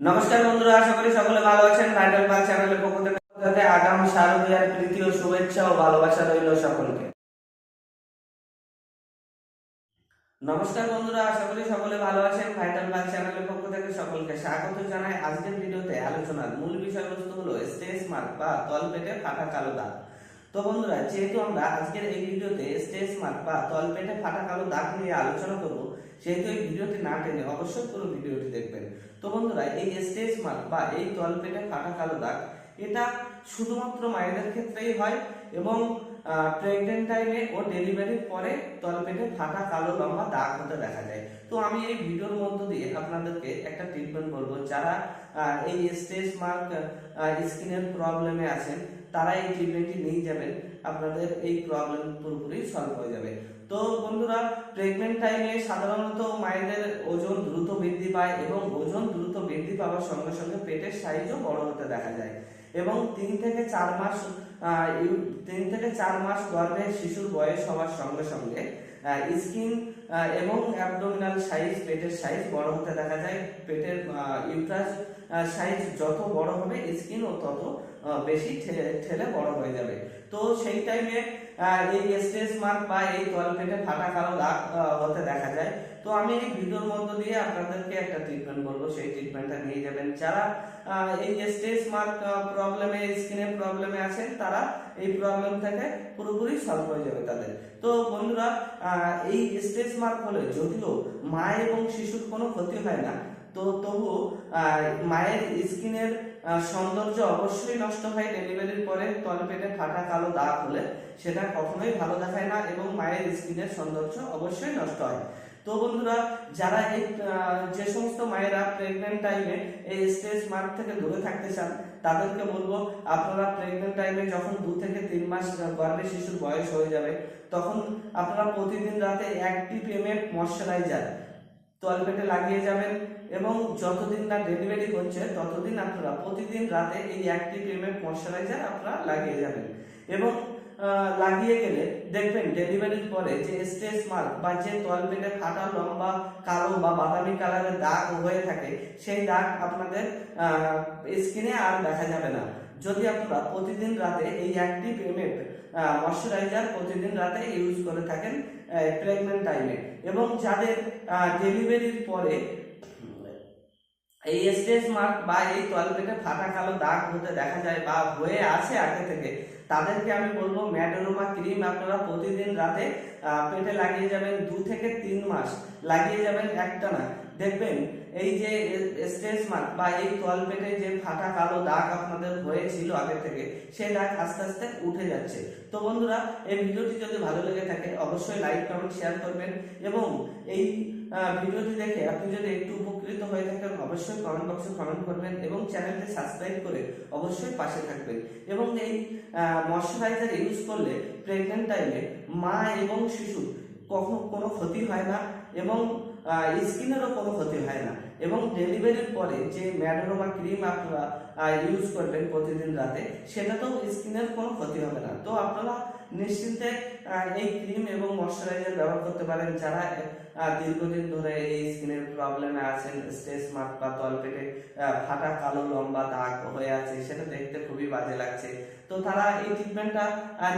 নমস্কার বন্ধুরা, আশা করি সকলে ভালো আছেন। ভাইটাল পাল চ্যানেলের পক্ষ থেকে আগাম শারদীয়ার প্রীতি ও শুভেচ্ছা ও ভালোবাসা রইল সকলকে। নমস্কার বন্ধুরা, আশা করি সকলে ভালো আছেন। ভাইটাল পাল চ্যানেলের পক্ষ থেকে সকলকে স্বাগত জানাই। আজকের ভিডিওতে আলোচনার মূল বিষয়বস্তু হলো স্ট্রেচ মার্ক বা তলপেটে ফাটা কালো দাগ। তো বন্ধুরা, যেহেতু আমরা আজকের এই ভিডিওতে স্ট্রেচ মার্ক বা তলপেটে ফাটা কালো দাগ নিয়ে আলোচনা করব, সেহেতু এই ভিডিওটি না টেনে অবশ্যই পুরো ভিডিওটি দেখবেন। তো বন্ধুরা, এই স্ট্রেচ মার্ক বা এই তলপেটে ফাটা কালো দাগ এটা শুধুমাত্র মায়েদের ক্ষেত্রেই হয় এবং প্রেগনেন্ট টাইমে ও ডেলিভারির পরে তলপেটে ফাটা কালো লম্বা দাগ হতে দেখা যায়। তো আমি এই ভিডিওর মধ্য দিয়ে আপনাদেরকে একটা ট্রিটমেন্ট বলবো। যারা এই স্ট্রেচ মার্ক স্কিনের প্রবলেমে আছেন, তারা এই ট্রিটমেন্টটি নিয়ে যাবেন, আপনাদের এই প্রবলেম পুরোপুরি সলভ হয়ে যাবে। তো বন্ধুরা, প্রেগনেন্ট টাইমে সাধারণত মায়েদের ওজন দ্রুত বৃদ্ধি পায় এবং ওজন দ্রুত বৃদ্ধি পাওয়ার সঙ্গে সঙ্গে পেটের সাইজও বড় হতে দেখা যায় এবং 3 থেকে 4 মাস গর্ভে শিশুর বয়স হওয়ার সঙ্গে সঙ্গে স্কিন এবং অ্যাবডোমিনাল সাইজ, পেটের সাইজ বড় হতে দেখা যায়। পেটের ইউট্রাস সাইজ যত বড় হবে, স্কিনও তত বেশি ঠেলে বড় হয়ে যাবে। তো সেই টাইমে এই স্ট্রেচ মার্ক বা এই তলপেটে ফাটা কালো দাগ হতে দেখা যায়। তো আমি এই ভিডিওর মধ্য দিয়ে আপনাদেরকে একটা ট্রিটমেন্ট বলবো, সেই ট্রিটমেন্টটা নিয়ে যাবেন। যারা এই স্ট্রেচ মার্ক প্রবলেমে, স্কিনের প্রবলেমে আছেন, তারা এই প্রবলেম থেকে পুরোপুরি সলভ হয়ে যাবে তাদের। তো বন্ধুরা, এই স্ট্রেচ মার্ক হলে যদিও মা এবং শিশুর কোনো ক্ষতি হয় না, তো তবুও মায়ের স্কিনের সৌন্দর্য অবশ্যই নষ্ট হয়। ডেলিভারির পরে তলপেটে ফাটা কালো দাগ হলে সেটা কখনোই ভালো দেখায় না এবং মায়ের স্কিনের সৌন্দর্য অবশ্যই নষ্ট হয়। তো বন্ধুরা, যারা এই যে সমস্ত মায়েরা প্রেগনেন্ট টাইমে এই স্ট্রেচ মার্ক থেকে দূরে থাকতে চান, তাদেরকে বলবো, আপনারা প্রেগনেন্ট টাইমে যখন 2 থেকে 3 মাস গর্ভে শিশুর বয়স হয়ে যাবে, তখন আপনারা প্রতিদিন রাতে 1 টিপ ময়শ্চারাইজার তলপেটে লাগিয়ে যাবেন এবং যতদিন না ডেলিভারি হচ্ছে ততদিন আপনারা প্রতিদিন রাতে এই 1 টিপ ময়শ্চারাইজার আপনারা লাগিয়ে যাবেন। এবং লাগিয়ে গেলে দেখবেন ডেলিভারির পরে যে স্ট্রেচ মার্ক বা যে তলপেটে ফাটা লম্বা কালো বা বাদামি কালারের দাগ হয়ে থাকে, সেই দাগ আপনাদের স্কিনে আর দেখা যাবে না, যদি আপনারা প্রতিদিন রাতে এই অ্যাক্টিভ এমএফ ময়শ্চারাইজার প্রতিদিন রাতে ইউজ করে থাকেন প্রেগনেন্ট টাইমে। এবং যাদের ডেলিভারির পরে এই স্ট্রেচ মার্ক বা এই তলপেটে ফাটা কালো দাগ হতে দেখা যায় বা হয়ে আছে আগে থেকে, তাদেরকে আমি বলবো ম্যাডোরোমা ক্রিম আপনারা প্রতিদিন রাতে পেটে লাগিয়ে যাবেন। 2 থেকে 3 মাস লাগিয়ে যাবেন একটানা। দেখবেন এই যে স্ট্রেচ মার্ক বা এই তলপেটে যে ফাটা কালো দাগ আপনাদের হয়েছিল আগে থেকে, সেই দাগ আস্তে আস্তে উঠে যাচ্ছে। তো বন্ধুরা, এই ভিডিওটি যদি ভালো লেগে থাকে অবশ্যই লাইক, কমেন্ট, শেয়ার করবেন এবং এই ভিডিওটি দেখে আপনি যদি একটু উপকৃত হয়ে থাকেন অবশ্যই কমেন্ট বক্সে কমেন্ট করবেন এবং চ্যানেলটি সাবস্ক্রাইব করে অবশ্যই পাশে থাকবেন। এবং এই ময়শ্চারাইজার ইউজ করলে প্রেগনেন্ট টাইমে মা এবং শিশুর কখনো কোনো ক্ষতি হয় না এবং স্কিনেরও কোনো ক্ষতি হয় না। এবং ডেলিভারির পরে যে ম্যাডোরোমা ক্রিম আপনারা ইউজ করবেন প্রতিদিন রাতে, সেটাতেও স্কিনের কোনো ক্ষতি হবে না। তো আপনারা নিশ্চিন্তে এই ক্রিম এবং ময়শ্চারাইজার ব্যবহার করতে পারেন। যারা দীর্ঘদিন ধরে এই স্কিনের প্রবলেমে আছেন, স্ট্রেচ মার্ক বা তলপেটে ফাটা কালো লম্বা দাগ হয়ে আছে, সেটা দেখতে খুবই বাজে লাগছে, তো তারা এই ট্রিটমেন্টটা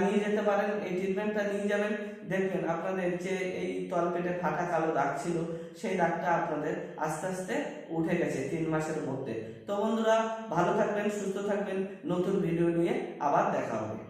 নিয়ে যেতে পারেন। এই ট্রিটমেন্টটা নিয়ে যাবেন, দেখবেন আপনাদের যে এই তলপেটে ফাটা কালো দাগ ছিল, সেই দাগটা আপনাদের আস্তে আস্তে উঠে গেছে 3 মাসের মধ্যে। তো বন্ধুরা, ভালো থাকবেন, সুস্থ থাকবেন। নতুন ভিডিও নিয়ে আবার দেখা হবে।